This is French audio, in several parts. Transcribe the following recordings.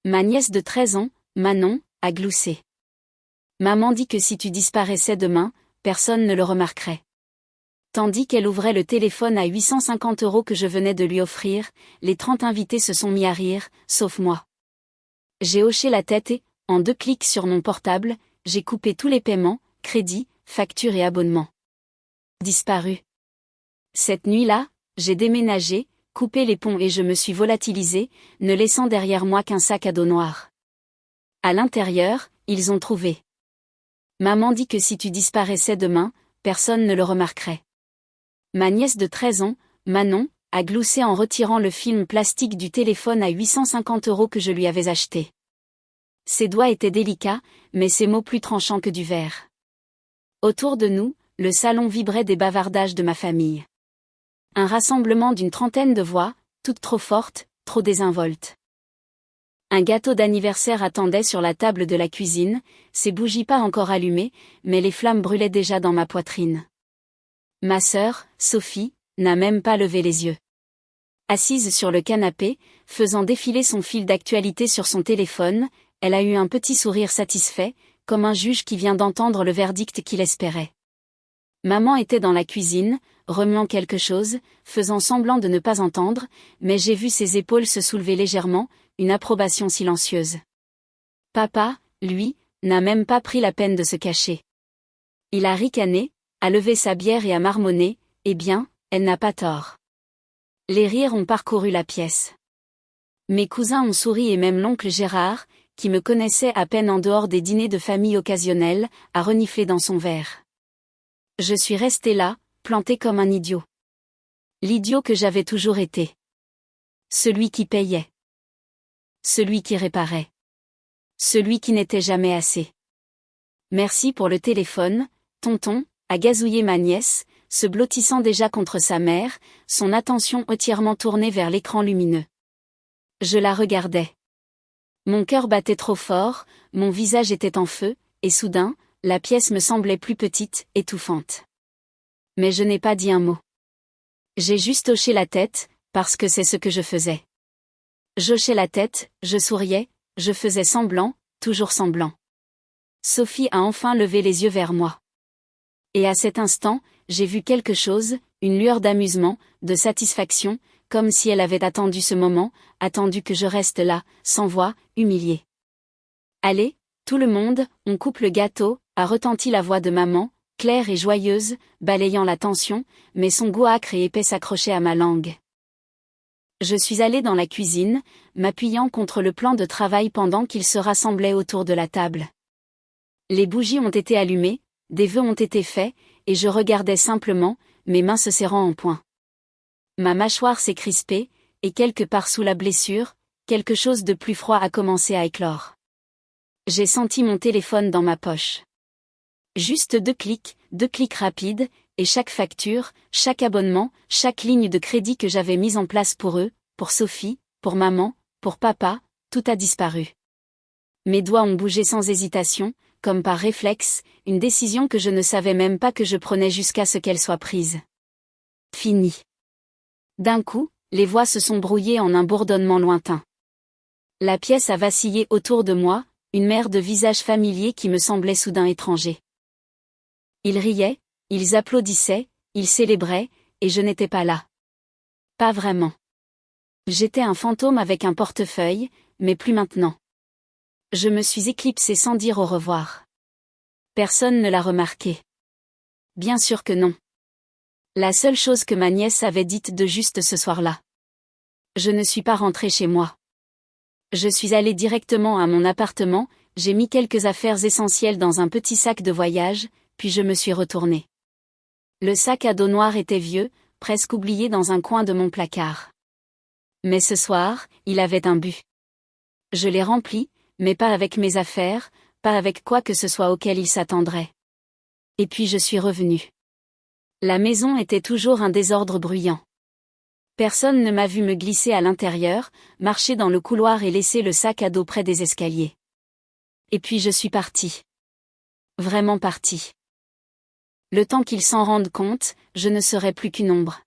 Ma nièce de 13 ans, Manon, a gloussé. Maman dit que si tu disparaissais demain, personne ne le remarquerait. Tandis qu'elle ouvrait le téléphone à 850 € que je venais de lui offrir, les 30 invités se sont mis à rire, sauf moi. J'ai hoché la tête et, en 2 clics sur mon portable, j'ai coupé tous les paiements, crédits, factures et abonnements. Disparu. Cette nuit-là, j'ai déménagé, coupé les ponts et je me suis volatilisé, ne laissant derrière moi qu'un sac à dos noir. À l'intérieur, ils ont trouvé. Maman dit que si tu disparaissais demain, personne ne le remarquerait. Ma nièce de 13 ans, Manon, a gloussé en retirant le film plastique du téléphone à 850 € que je lui avais acheté. Ses doigts étaient délicats, mais ses mots plus tranchants que du verre. Autour de nous, le salon vibrait des bavardages de ma famille. Un rassemblement d'une 30aine de voix, toutes trop fortes, trop désinvoltes. Un gâteau d'anniversaire attendait sur la table de la cuisine, ses bougies pas encore allumées, mais les flammes brûlaient déjà dans ma poitrine. Ma sœur, Sophie, n'a même pas levé les yeux. Assise sur le canapé, faisant défiler son fil d'actualité sur son téléphone, elle a eu un petit sourire satisfait, comme un juge qui vient d'entendre le verdict qu'il espérait. Maman était dans la cuisine, remuant quelque chose, faisant semblant de ne pas entendre, mais j'ai vu ses épaules se soulever légèrement, une approbation silencieuse. Papa, lui, n'a même pas pris la peine de se cacher. Il a ricané, a levé sa bière et a marmonné, eh bien, elle n'a pas tort. Les rires ont parcouru la pièce. Mes cousins ont souri et même l'oncle Gérard, qui me connaissait à peine en dehors des dîners de famille occasionnels, a reniflé dans son verre. Je suis resté là, planté comme un idiot. L'idiot que j'avais toujours été. Celui qui payait. Celui qui réparait. Celui qui n'était jamais assez. Merci pour le téléphone, tonton, a gazouillé ma nièce, se blottissant déjà contre sa mère, son attention entièrement tournée vers l'écran lumineux. Je la regardais. Mon cœur battait trop fort, mon visage était en feu, et soudain, la pièce me semblait plus petite, étouffante. Mais je n'ai pas dit un mot. J'ai juste hoché la tête, parce que c'est ce que je faisais. J'hochais la tête, je souriais, je faisais semblant, toujours semblant. Sophie a enfin levé les yeux vers moi. Et à cet instant, j'ai vu quelque chose, une lueur d'amusement, de satisfaction, comme si elle avait attendu ce moment, attendu que je reste là, sans voix, humiliée. Allez, tout le monde, on coupe le gâteau, a retenti la voix de maman, claire et joyeuse, balayant la tension, mais son goût âcre et épais s'accrochait à ma langue. Je suis allée dans la cuisine, m'appuyant contre le plan de travail pendant qu'ils se rassemblaient autour de la table. Les bougies ont été allumées, des vœux ont été faits, et je regardais simplement, mes mains se serrant en poing. Ma mâchoire s'est crispée, et quelque part sous la blessure, quelque chose de plus froid a commencé à éclore. J'ai senti mon téléphone dans ma poche. Juste 2 clics rapides, et chaque facture, chaque abonnement, chaque ligne de crédit que j'avais mise en place pour eux, pour Sophie, pour maman, pour papa, tout a disparu. Mes doigts ont bougé sans hésitation, comme par réflexe, une décision que je ne savais même pas que je prenais jusqu'à ce qu'elle soit prise. Fini. D'un coup, les voix se sont brouillées en un bourdonnement lointain. La pièce a vacillé autour de moi, une mer de visages familiers qui me semblaient soudain étrangers. Ils riaient, ils applaudissaient, ils célébraient, et je n'étais pas là. Pas vraiment. J'étais un fantôme avec un portefeuille, mais plus maintenant. Je me suis éclipsée sans dire au revoir. Personne ne l'a remarqué. Bien sûr que non. La seule chose que ma nièce avait dite de juste ce soir-là. Je ne suis pas rentrée chez moi. Je suis allée directement à mon appartement, j'ai mis quelques affaires essentielles dans un petit sac de voyage, puis je me suis retournée. Le sac à dos noir était vieux, presque oublié dans un coin de mon placard. Mais ce soir, il avait un but. Je l'ai rempli, mais pas avec mes affaires, pas avec quoi que ce soit auquel il s'attendrait. Et puis je suis revenue. La maison était toujours un désordre bruyant. Personne ne m'a vu me glisser à l'intérieur, marcher dans le couloir et laisser le sac à dos près des escaliers. Et puis je suis partie. Vraiment partie. Le temps qu'ils s'en rendent compte, je ne serai plus qu'une ombre.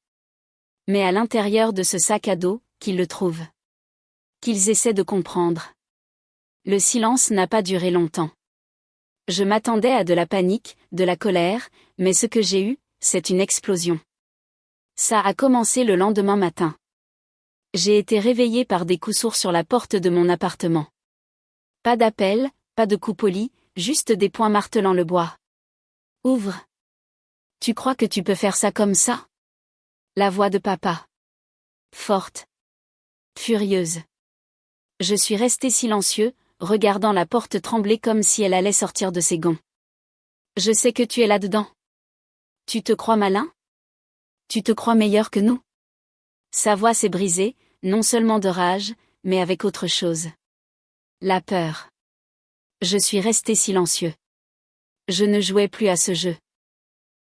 Mais à l'intérieur de ce sac à dos, qu'ils le trouvent. Qu'ils essaient de comprendre. Le silence n'a pas duré longtemps. Je m'attendais à de la panique, de la colère, mais ce que j'ai eu, c'est une explosion. Ça a commencé le lendemain matin. J'ai été réveillée par des coups sourds sur la porte de mon appartement. Pas d'appel, pas de coups polis, juste des poings martelant le bois. Ouvre. Tu crois que tu peux faire ça comme ça? La voix de papa. Forte. Furieuse. Je suis resté silencieux, regardant la porte trembler comme si elle allait sortir de ses gonds. Je sais que tu es là-dedans. Tu te crois malin? Tu te crois meilleur que nous? Sa voix s'est brisée, non seulement de rage, mais avec autre chose. La peur. Je suis resté silencieux. Je ne jouais plus à ce jeu.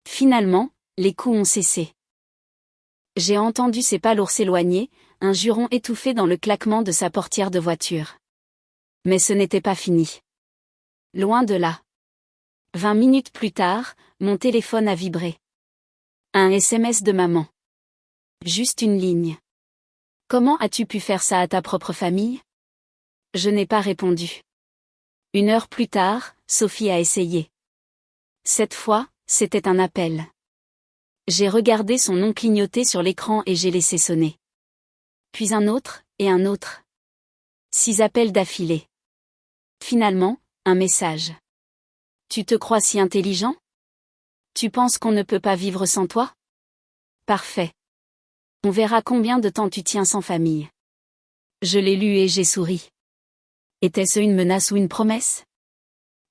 Finalement, les coups ont cessé. J'ai entendu ses pas lourds s'éloigner, un juron étouffé dans le claquement de sa portière de voiture. Mais ce n'était pas fini. Loin de là. 20 minutes plus tard, mon téléphone a vibré. Un SMS de maman. Juste une ligne. Comment as-tu pu faire ça à ta propre famille? Je n'ai pas répondu. 1 heure plus tard, Sophie a essayé. Cette fois, c'était un appel. J'ai regardé son nom clignoter sur l'écran et j'ai laissé sonner. Puis un autre, et un autre. 6 appels d'affilée. Finalement, un message. Tu te crois si intelligent? Tu penses qu'on ne peut pas vivre sans toi? Parfait. On verra combien de temps tu tiens sans famille. Je l'ai lu et j'ai souri. Était-ce une menace ou une promesse?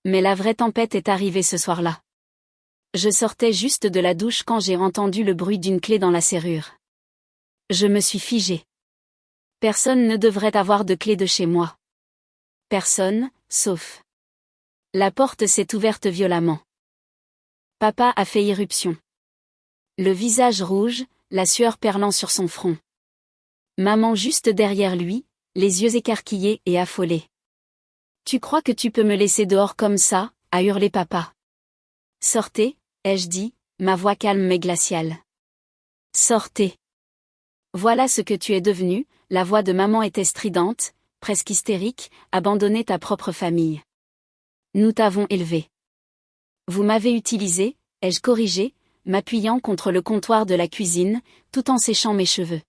Mais la vraie tempête est arrivée ce soir-là. Je sortais juste de la douche quand j'ai entendu le bruit d'une clé dans la serrure. Je me suis figée. Personne ne devrait avoir de clé de chez moi. Personne, sauf. La porte s'est ouverte violemment. Papa a fait irruption. Le visage rouge, la sueur perlant sur son front. Maman juste derrière lui, les yeux écarquillés et affolés. Tu crois que tu peux me laisser dehors comme ça? A hurlé papa. Sortez, ai-je dit, ma voix calme mais glaciale. Sortez. Voilà ce que tu es devenu, la voix de maman était stridente, presque hystérique, abandonner ta propre famille. Nous t'avons élevé. Vous m'avez utilisé, ai-je corrigé, m'appuyant contre le comptoir de la cuisine, tout en séchant mes cheveux.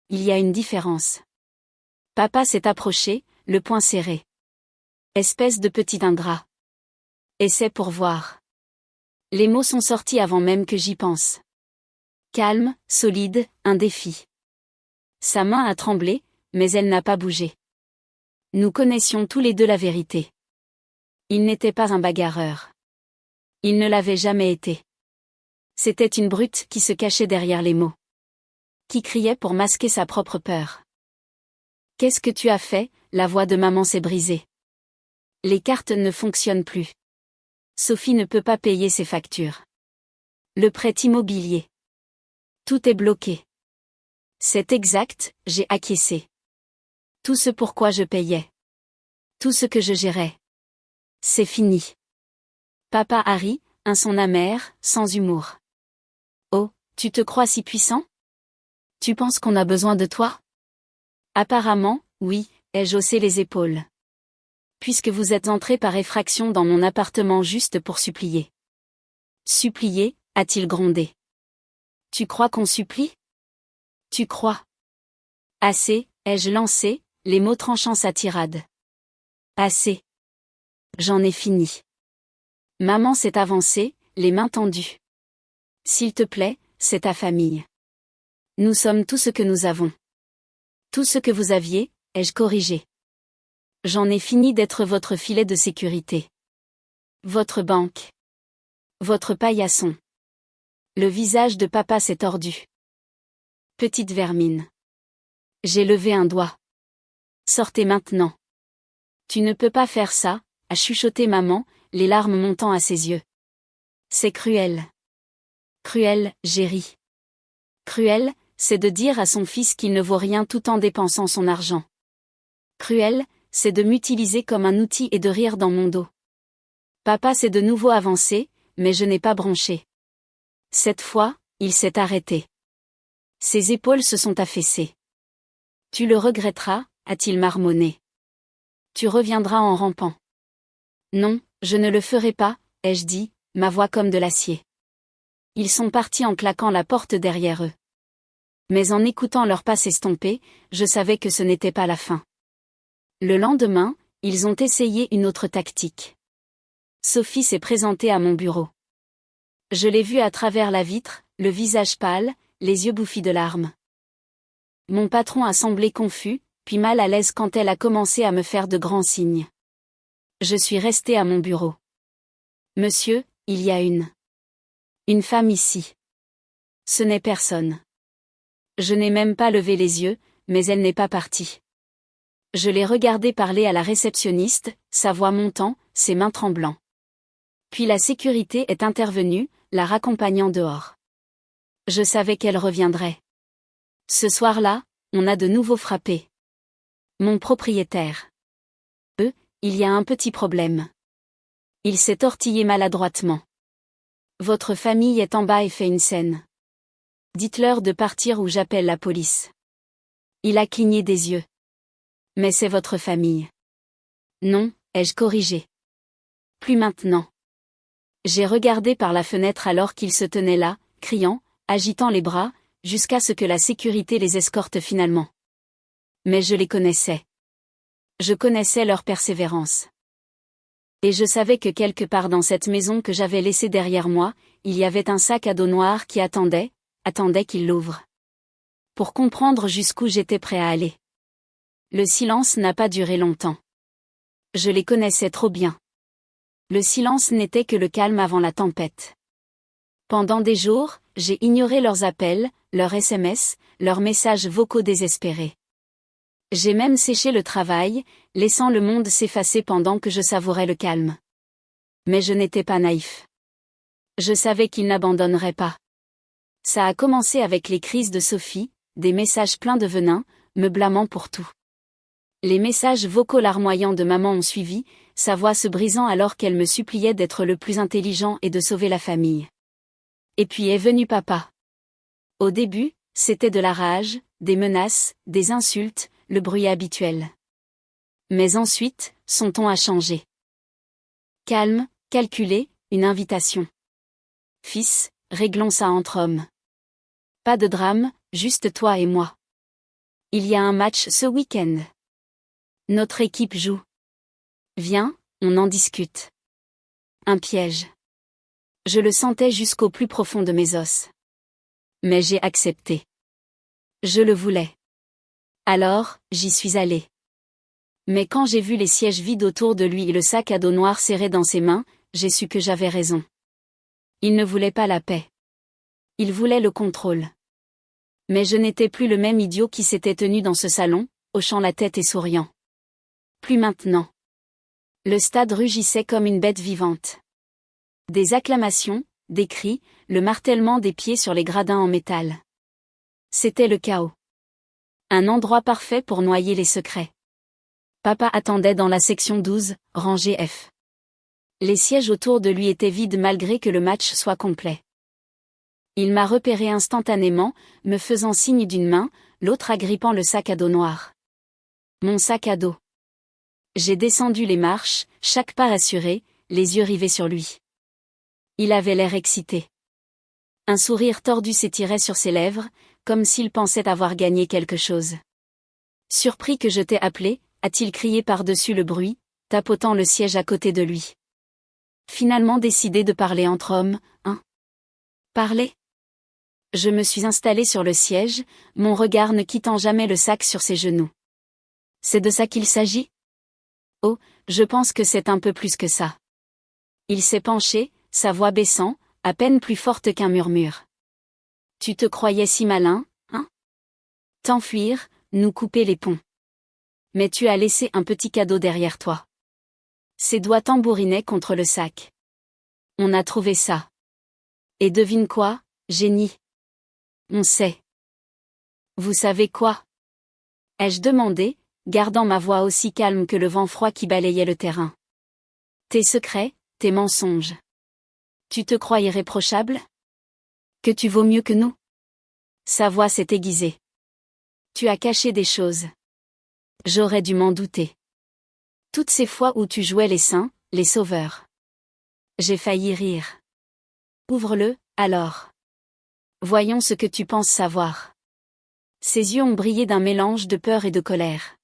Il y a une différence. Papa s'est approché, le poing serré. Espèce de petit ingrat. Essaie pour voir. Les mots sont sortis avant même que j'y pense. Calme, solide, un défi. Sa main a tremblé, mais elle n'a pas bougé. Nous connaissions tous les deux la vérité. Il n'était pas un bagarreur. Il ne l'avait jamais été. C'était une brute qui se cachait derrière les mots. Qui criait pour masquer sa propre peur. Qu'est-ce que tu as fait? La voix de maman s'est brisée. Les cartes ne fonctionnent plus. Sophie ne peut pas payer ses factures. Le prêt immobilier. Tout est bloqué. C'est exact, j'ai acquiescé. Tout ce pourquoi je payais. Tout ce que je gérais. C'est fini. Papa a ri, un son amer, sans humour. Oh, tu te crois si puissant? Tu penses qu'on a besoin de toi? Apparemment, oui, ai-je haussé les épaules. Puisque vous êtes entré par effraction dans mon appartement juste pour supplier. Supplier, a-t-il grondé. Tu crois qu'on supplie? Tu crois? Assez, ai-je lancé, les mots tranchant sa tirade. Assez. J'en ai fini. Maman s'est avancée, les mains tendues. S'il te plaît, c'est ta famille. Nous sommes tout ce que nous avons. Tout ce que vous aviez, ai-je corrigé. J'en ai fini d'être votre filet de sécurité. Votre banque. Votre paillasson. Le visage de papa s'est tordu. Petite vermine. J'ai levé un doigt. Sortez maintenant. Tu ne peux pas faire ça, a chuchoté maman, les larmes montant à ses yeux. C'est cruel. Cruel, j'ai ri. Cruel, c'est de dire à son fils qu'il ne vaut rien tout en dépensant son argent. Cruel, c'est de m'utiliser comme un outil et de rire dans mon dos. Papa s'est de nouveau avancé, mais je n'ai pas bronché. Cette fois, il s'est arrêté. Ses épaules se sont affaissées. Tu le regretteras, a-t-il marmonné. Tu reviendras en rampant. Non, je ne le ferai pas, ai-je dit, ma voix comme de l'acier. Ils sont partis en claquant la porte derrière eux. Mais en écoutant leurs pas s'estomper, je savais que ce n'était pas la fin. Le lendemain, ils ont essayé une autre tactique. Sophie s'est présentée à mon bureau. Je l'ai vue à travers la vitre, le visage pâle, les yeux bouffis de larmes. Mon patron a semblé confus, puis mal à l'aise quand elle a commencé à me faire de grands signes. Je suis restée à mon bureau. Monsieur, il y a une femme ici. Ce n'est personne. Je n'ai même pas levé les yeux, mais elle n'est pas partie. Je l'ai regardée parler à la réceptionniste, sa voix montant, ses mains tremblant. Puis la sécurité est intervenue, la raccompagnant dehors. Je savais qu'elle reviendrait. Ce soir-là, on a de nouveau frappé. Mon propriétaire. Il y a un petit problème. Il s'est tortillé maladroitement. Votre famille est en bas et fait une scène. Dites-leur de partir ou j'appelle la police. Il a cligné des yeux. Mais c'est votre famille. Non, ai-je corrigé. Plus maintenant. J'ai regardé par la fenêtre alors qu'ils se tenaient là, criant, agitant les bras, jusqu'à ce que la sécurité les escorte finalement. Mais je les connaissais. Je connaissais leur persévérance. Et je savais que quelque part dans cette maison que j'avais laissée derrière moi, il y avait un sac à dos noir qui attendait qu'il l'ouvre. Pour comprendre jusqu'où j'étais prêt à aller. Le silence n'a pas duré longtemps. Je les connaissais trop bien. Le silence n'était que le calme avant la tempête. Pendant des jours, j'ai ignoré leurs appels, leurs SMS, leurs messages vocaux désespérés. J'ai même séché le travail, laissant le monde s'effacer pendant que je savourais le calme. Mais je n'étais pas naïf. Je savais qu'ils n'abandonneraient pas. Ça a commencé avec les crises de Sophie, des messages pleins de venin, me blâmant pour tout. Les messages vocaux larmoyants de maman ont suivi, sa voix se brisant alors qu'elle me suppliait d'être le plus intelligent et de sauver la famille. Et puis est venu papa. Au début, c'était de la rage, des menaces, des insultes, le bruit habituel. Mais ensuite, son ton a changé. Calme, calculé, une invitation. Fils, réglons ça entre hommes. Pas de drame, juste toi et moi. Il y a un match ce week-end. Notre équipe joue. Viens, on en discute. Un piège. Je le sentais jusqu'au plus profond de mes os. Mais j'ai accepté. Je le voulais. Alors, j'y suis allée. Mais quand j'ai vu les sièges vides autour de lui et le sac à dos noir serré dans ses mains, j'ai su que j'avais raison. Il ne voulait pas la paix. Il voulait le contrôle. Mais je n'étais plus le même idiot qui s'était tenu dans ce salon, hochant la tête et souriant. Plus maintenant. Le stade rugissait comme une bête vivante. Des acclamations, des cris, le martèlement des pieds sur les gradins en métal. C'était le chaos. Un endroit parfait pour noyer les secrets. Papa attendait dans la section 12, rangée F. Les sièges autour de lui étaient vides malgré que le match soit complet. Il m'a repéré instantanément, me faisant signe d'une main, l'autre agrippant le sac à dos noir. Mon sac à dos. J'ai descendu les marches, chaque pas assuré, les yeux rivés sur lui. Il avait l'air excité. Un sourire tordu s'étirait sur ses lèvres, comme s'il pensait avoir gagné quelque chose. Surpris que je t'ai appelé, a-t-il crié par-dessus le bruit, tapotant le siège à côté de lui. Finalement décidé de parler entre hommes, hein? Parler? Je me suis installée sur le siège, mon regard ne quittant jamais le sac sur ses genoux. C'est de ça qu'il s'agit? Oh, je pense que c'est un peu plus que ça. Il s'est penché, sa voix baissant, à peine plus forte qu'un murmure. Tu te croyais si malin, hein? T'enfuir, nous couper les ponts. Mais tu as laissé un petit cadeau derrière toi. Ses doigts tambourinaient contre le sac. On a trouvé ça. Et devine quoi, génie? On sait. Vous savez quoi? Ai-je demandé, gardant ma voix aussi calme que le vent froid qui balayait le terrain. Tes secrets, tes mensonges. Tu te crois irréprochable? Que tu vaux mieux que nous? Sa voix s'est aiguisée. Tu as caché des choses. J'aurais dû m'en douter. Toutes ces fois où tu jouais les saints, les sauveurs. J'ai failli rire. Ouvre-le, alors. Voyons ce que tu penses savoir. Ses yeux ont brillé d'un mélange de peur et de colère.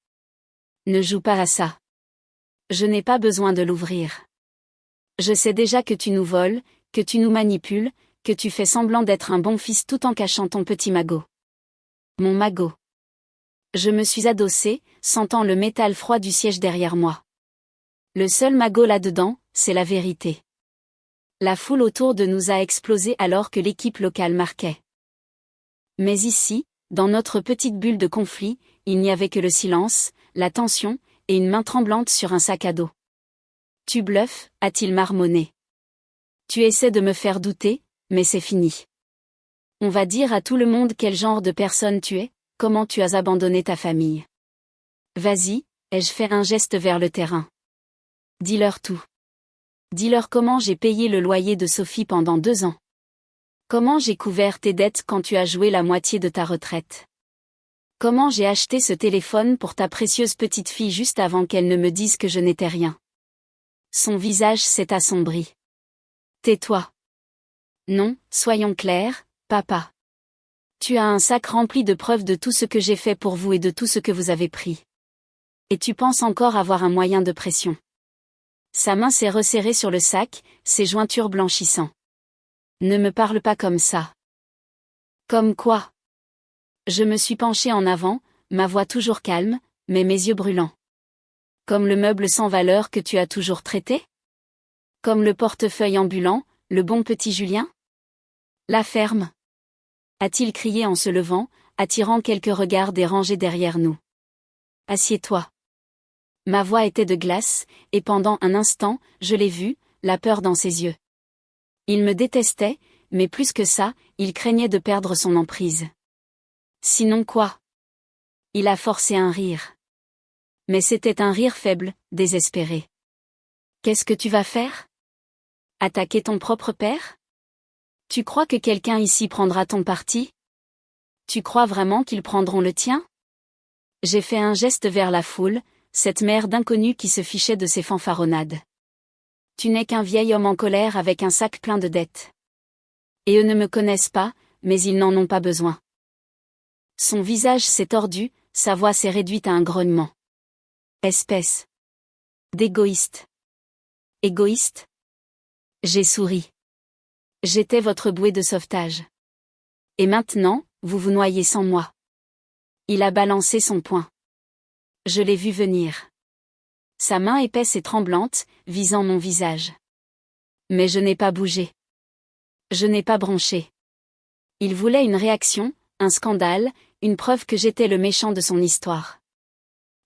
Ne joue pas à ça. Je n'ai pas besoin de l'ouvrir. Je sais déjà que tu nous voles, que tu nous manipules, que tu fais semblant d'être un bon fils tout en cachant ton petit magot. Mon magot. Je me suis adossée, sentant le métal froid du siège derrière moi. Le seul magot là-dedans, c'est la vérité. La foule autour de nous a explosé alors que l'équipe locale marquait. Mais ici, dans notre petite bulle de conflit, il n'y avait que le silence, la tension, et une main tremblante sur un sac à dos. Tu bluffes, a-t-il marmonné. Tu essaies de me faire douter, mais c'est fini. On va dire à tout le monde quel genre de personne tu es, comment tu as abandonné ta famille. Vas-y, ai-je fait un geste vers le terrain. Dis-leur tout. Dis-leur comment j'ai payé le loyer de Sophie pendant 2 ans. Comment j'ai couvert tes dettes quand tu as joué la moitié de ta retraite. Comment j'ai acheté ce téléphone pour ta précieuse petite fille juste avant qu'elle ne me dise que je n'étais rien. Son visage s'est assombri. Tais-toi. Non, soyons clairs, papa. Tu as un sac rempli de preuves de tout ce que j'ai fait pour vous et de tout ce que vous avez pris. Et tu penses encore avoir un moyen de pression. Sa main s'est resserrée sur le sac, ses jointures blanchissant. Ne me parle pas comme ça. Comme quoi? Je me suis penchée en avant, ma voix toujours calme, mais mes yeux brûlants. Comme le meuble sans valeur que tu as toujours traité? Comme le portefeuille ambulant, le bon petit Julien? La ferme? A-t-il crié en se levant, attirant quelques regards des rangées derrière nous. Assieds-toi. Ma voix était de glace, et pendant un instant, je l'ai vu, la peur dans ses yeux. Il me détestait, mais plus que ça, il craignait de perdre son emprise. Sinon quoi? Il a forcé un rire. Mais c'était un rire faible, désespéré. Qu'est-ce que tu vas faire? Attaquer ton propre père? Tu crois que quelqu'un ici prendra ton parti? Tu crois vraiment qu'ils prendront le tien? J'ai fait un geste vers la foule, cette mère d'inconnu qui se fichait de ses fanfaronnades. Tu n'es qu'un vieil homme en colère avec un sac plein de dettes. Et eux ne me connaissent pas, mais ils n'en ont pas besoin. Son visage s'est tordu, sa voix s'est réduite à un grognement. Espèce d'égoïste. Égoïste? J'ai souri. J'étais votre bouée de sauvetage. Et maintenant, vous vous noyez sans moi. Il a balancé son poing. Je l'ai vu venir. Sa main épaisse et tremblante, visant mon visage. Mais je n'ai pas bougé. Je n'ai pas bronché. Il voulait une réaction, un scandale, une preuve que j'étais le méchant de son histoire.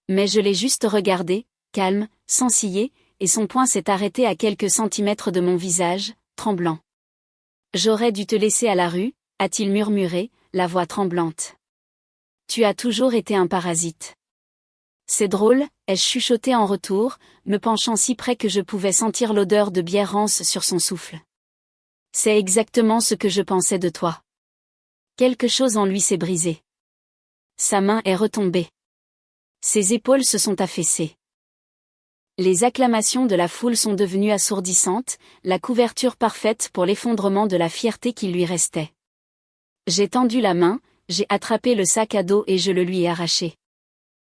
Mais je l'ai juste regardé, calme, sans ciller, et son poing s'est arrêté à quelques centimètres de mon visage, tremblant. J'aurais dû te laisser à la rue, a-t-il murmuré, la voix tremblante. Tu as toujours été un parasite. C'est drôle, ai-je chuchoté en retour, me penchant si près que je pouvais sentir l'odeur de bière rance sur son souffle. C'est exactement ce que je pensais de toi. Quelque chose en lui s'est brisé. Sa main est retombée. Ses épaules se sont affaissées. Les acclamations de la foule sont devenues assourdissantes, la couverture parfaite pour l'effondrement de la fierté qui lui restait. J'ai tendu la main, j'ai attrapé le sac à dos et je le lui ai arraché.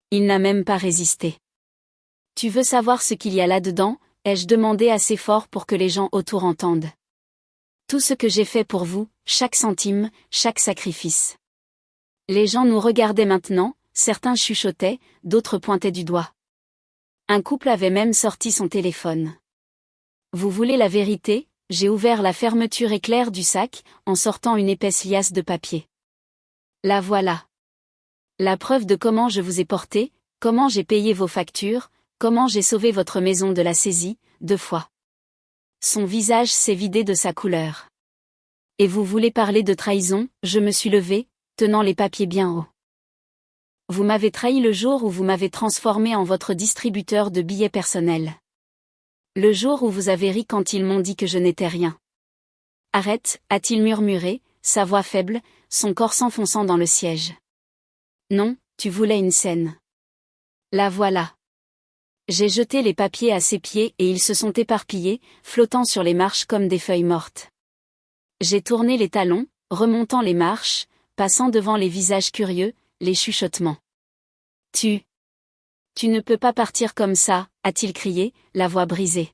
Il n'a même pas résisté. Tu veux savoir ce qu'il y a là-dedans? Ai-je demandé assez fort pour que les gens autour entendent. Tout ce que j'ai fait pour vous, chaque centime, chaque sacrifice. Les gens nous regardaient maintenant, certains chuchotaient, d'autres pointaient du doigt. Un couple avait même sorti son téléphone. Vous voulez la vérité? J'ai ouvert la fermeture éclair du sac, en sortant une épaisse liasse de papier. La voilà. La preuve de comment je vous ai porté, comment j'ai payé vos factures, comment j'ai sauvé votre maison de la saisie, 2 fois. Son visage s'est vidé de sa couleur. Et vous voulez parler de trahison? Je me suis levée, tenant les papiers bien haut. Vous m'avez trahi le jour où vous m'avez transformé en votre distributeur de billets personnels. Le jour où vous avez ri quand ils m'ont dit que je n'étais rien. Arrête, a-t-il murmuré, sa voix faible, son corps s'enfonçant dans le siège. Non, tu voulais une scène. La voilà. J'ai jeté les papiers à ses pieds et ils se sont éparpillés, flottant sur les marches comme des feuilles mortes. J'ai tourné les talons, remontant les marches, passant devant les visages curieux, les chuchotements. Tu ne peux pas partir comme ça, a-t-il crié, la voix brisée.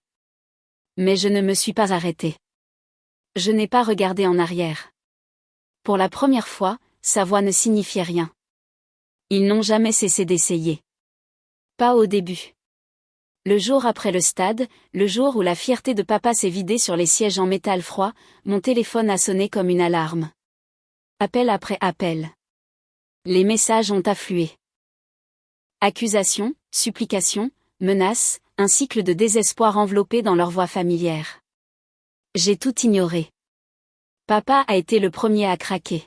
Mais je ne me suis pas arrêté. Je n'ai pas regardé en arrière. Pour la première fois, sa voix ne signifiait rien. Ils n'ont jamais cessé d'essayer. Pas au début. Le jour après le stade, le jour où la fierté de papa s'est vidée sur les sièges en métal froid, mon téléphone a sonné comme une alarme. Appel après appel. Les messages ont afflué. Accusations, supplications, menaces, un cycle de désespoir enveloppé dans leur voix familière. J'ai tout ignoré. Papa a été le premier à craquer.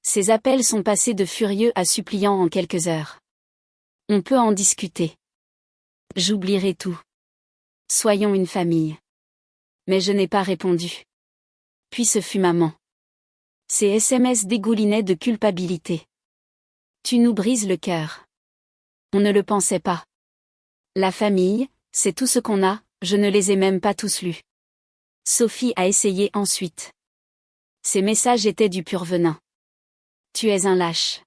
Ses appels sont passés de furieux à suppliants en quelques heures. On peut en discuter. J'oublierai tout. Soyons une famille. Mais je n'ai pas répondu. Puis ce fut maman. Ces SMS dégoulinaient de culpabilité. Tu nous brises le cœur. On ne le pensait pas. La famille, c'est tout ce qu'on a, je ne les ai même pas tous lus. Sophie a essayé ensuite. Ces messages étaient du pur venin. Tu es un lâche.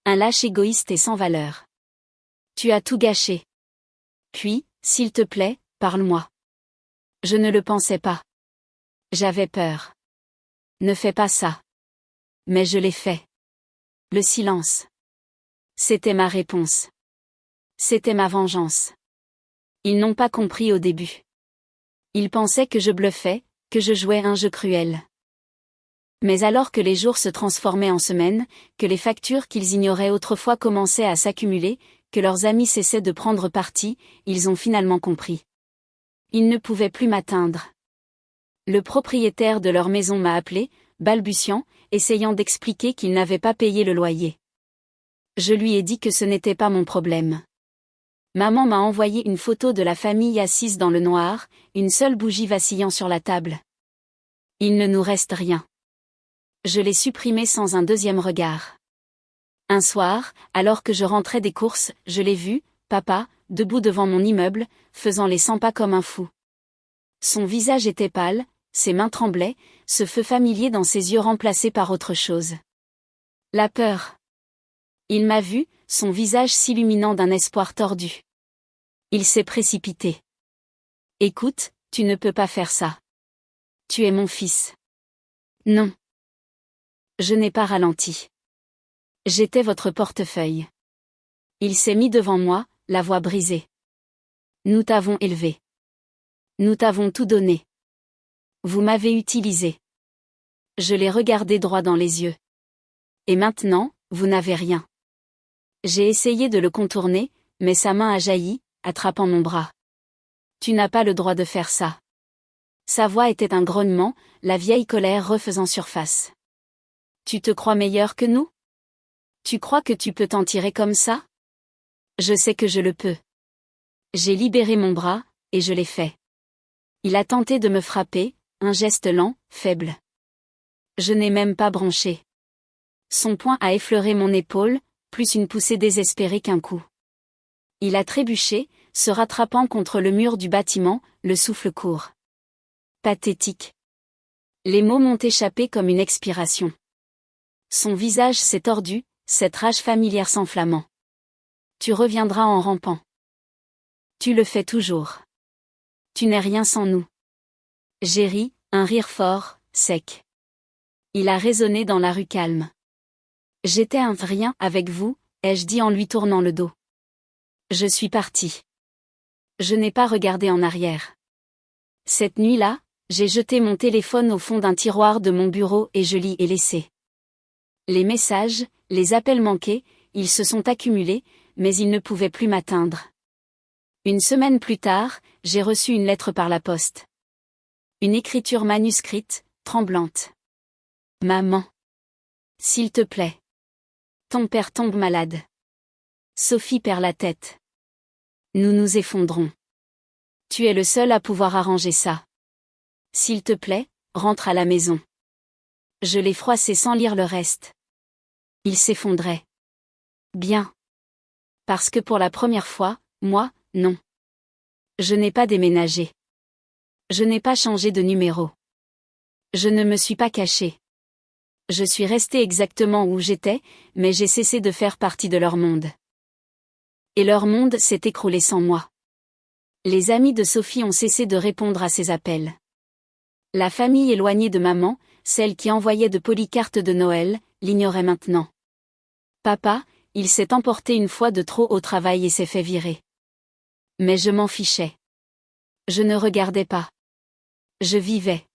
Un lâche égoïste et sans valeur. Tu as tout gâché. Puis, s'il te plaît, parle-moi. Je ne le pensais pas. J'avais peur. Ne fais pas ça. Mais je l'ai fait. Le silence. C'était ma réponse. C'était ma vengeance. Ils n'ont pas compris au début. Ils pensaient que je bluffais, que je jouais un jeu cruel. Mais alors que les jours se transformaient en semaines, que les factures qu'ils ignoraient autrefois commençaient à s'accumuler, que leurs amis cessaient de prendre parti, ils ont finalement compris. Ils ne pouvaient plus m'atteindre. Le propriétaire de leur maison m'a appelé, balbutiant, essayant d'expliquer qu'il n'avait pas payé le loyer. Je lui ai dit que ce n'était pas mon problème. Maman m'a envoyé une photo de la famille assise dans le noir, une seule bougie vacillant sur la table. Il ne nous reste rien. Je l'ai supprimé sans un deuxième regard. Un soir, alors que je rentrais des courses, je l'ai vu, papa, debout devant mon immeuble, faisant les 100 pas comme un fou. Son visage était pâle, ses mains tremblaient, ce feu familier dans ses yeux remplacé par autre chose. La peur. Il m'a vu, son visage s'illuminant d'un espoir tordu. Il s'est précipité. Écoute, tu ne peux pas faire ça. Tu es mon fils. Non. Je n'ai pas ralenti. J'étais votre portefeuille. Il s'est mis devant moi, la voix brisée. Nous t'avons élevé. Nous t'avons tout donné. Vous m'avez utilisé. Je l'ai regardé droit dans les yeux. Et maintenant, vous n'avez rien. J'ai essayé de le contourner, mais sa main a jailli, attrapant mon bras. Tu n'as pas le droit de faire ça. Sa voix était un grognement, la vieille colère refaisant surface. Tu te crois meilleur que nous? Tu crois que tu peux t'en tirer comme ça? Je sais que je le peux. J'ai libéré mon bras, et je l'ai fait. Il a tenté de me frapper, un geste lent, faible. Je n'ai même pas bronché. Son poing a effleuré mon épaule, plus une poussée désespérée qu'un coup. Il a trébuché, se rattrapant contre le mur du bâtiment, le souffle court. Pathétique. Les mots m'ont échappé comme une expiration. Son visage s'est tordu, cette rage familière s'enflammant. Tu reviendras en rampant. Tu le fais toujours. Tu n'es rien sans nous. J'ai ri, un rire fort, sec. Il a résonné dans la rue calme. J'étais un rien avec vous, ai-je dit en lui tournant le dos. Je suis parti. Je n'ai pas regardé en arrière. Cette nuit-là, j'ai jeté mon téléphone au fond d'un tiroir de mon bureau et je l'y ai laissé. Les messages, les appels manqués, ils se sont accumulés, mais ils ne pouvaient plus m'atteindre. Une semaine plus tard, j'ai reçu une lettre par la poste. Une écriture manuscrite, tremblante. Maman. S'il te plaît. Ton père tombe malade. Sophie perd la tête. Nous nous effondrons. Tu es le seul à pouvoir arranger ça. S'il te plaît, rentre à la maison. Je l'ai froissé sans lire le reste. Il s'effondrait. Bien. Parce que pour la première fois, moi, non. Je n'ai pas déménagé. Je n'ai pas changé de numéro. Je ne me suis pas caché. Je suis resté exactement où j'étais, mais j'ai cessé de faire partie de leur monde. Et leur monde s'est écroulé sans moi. Les amis de Sophie ont cessé de répondre à ses appels. La famille éloignée de maman, celle qui envoyait de polies cartes de Noël, l'ignorait maintenant. Papa, il s'est emporté une fois de trop au travail et s'est fait virer. Mais je m'en fichais. Je ne regardais pas. Je vivais.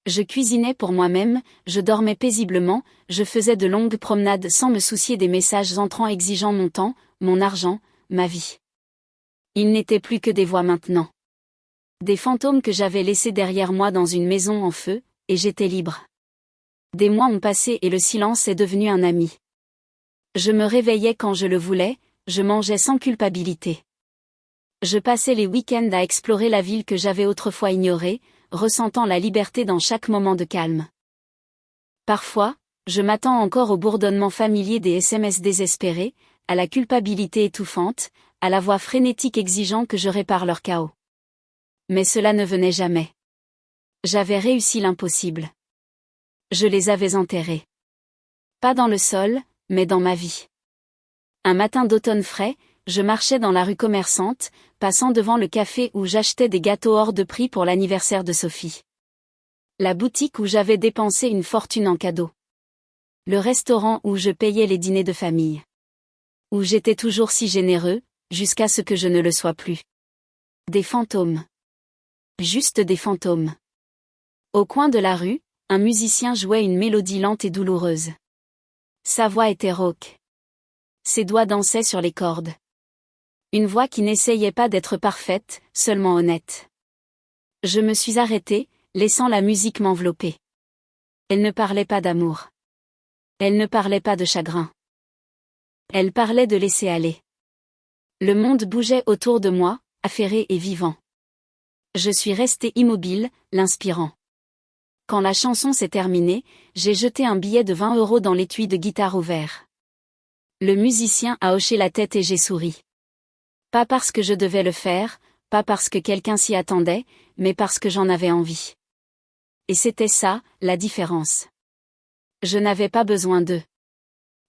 Je cuisinais pour moi-même, je dormais paisiblement, je faisais de longues promenades sans me soucier des messages entrants exigeant mon temps, mon argent, ma vie. Il n'était plus que des voix maintenant. Des fantômes que j'avais laissés derrière moi dans une maison en feu, et j'étais libre. Des mois ont passé et le silence est devenu un ami. Je me réveillais quand je le voulais, je mangeais sans culpabilité. Je passais les week-ends à explorer la ville que j'avais autrefois ignorée, ressentant la liberté dans chaque moment de calme. Parfois, je m'attends encore au bourdonnement familier des SMS désespérés, à la culpabilité étouffante, à la voix frénétique exigeant que je répare leur chaos. Mais cela ne venait jamais. J'avais réussi l'impossible. Je les avais enterrés. Pas dans le sol, mais dans ma vie. Un matin d'automne frais, je marchais dans la rue commerçante, passant devant le café où j'achetais des gâteaux hors de prix pour l'anniversaire de Sophie. La boutique où j'avais dépensé une fortune en cadeaux. Le restaurant où je payais les dîners de famille. Où j'étais toujours si généreux, jusqu'à ce que je ne le sois plus. Des fantômes. Juste des fantômes. Au coin de la rue, un musicien jouait une mélodie lente et douloureuse. Sa voix était rauque. Ses doigts dansaient sur les cordes. Une voix qui n'essayait pas d'être parfaite, seulement honnête. Je me suis arrêtée, laissant la musique m'envelopper. Elle ne parlait pas d'amour. Elle ne parlait pas de chagrin. Elle parlait de laisser aller. Le monde bougeait autour de moi, affairé et vivant. Je suis restée immobile, l'inspirant. Quand la chanson s'est terminée, j'ai jeté un billet de 20 € dans l'étui de guitare ouvert. Le musicien a hoché la tête et j'ai souri. Pas parce que je devais le faire, pas parce que quelqu'un s'y attendait, mais parce que j'en avais envie. Et c'était ça, la différence. Je n'avais pas besoin d'eux.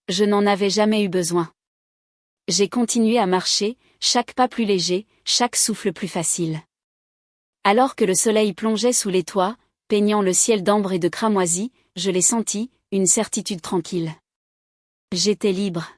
Je n'en avais jamais eu besoin. J'ai continué à marcher, chaque pas plus léger, chaque souffle plus facile. Alors que le soleil plongeait sous les toits, peignant le ciel d'ambre et de cramoisi, je l'ai senti, une certitude tranquille. J'étais libre.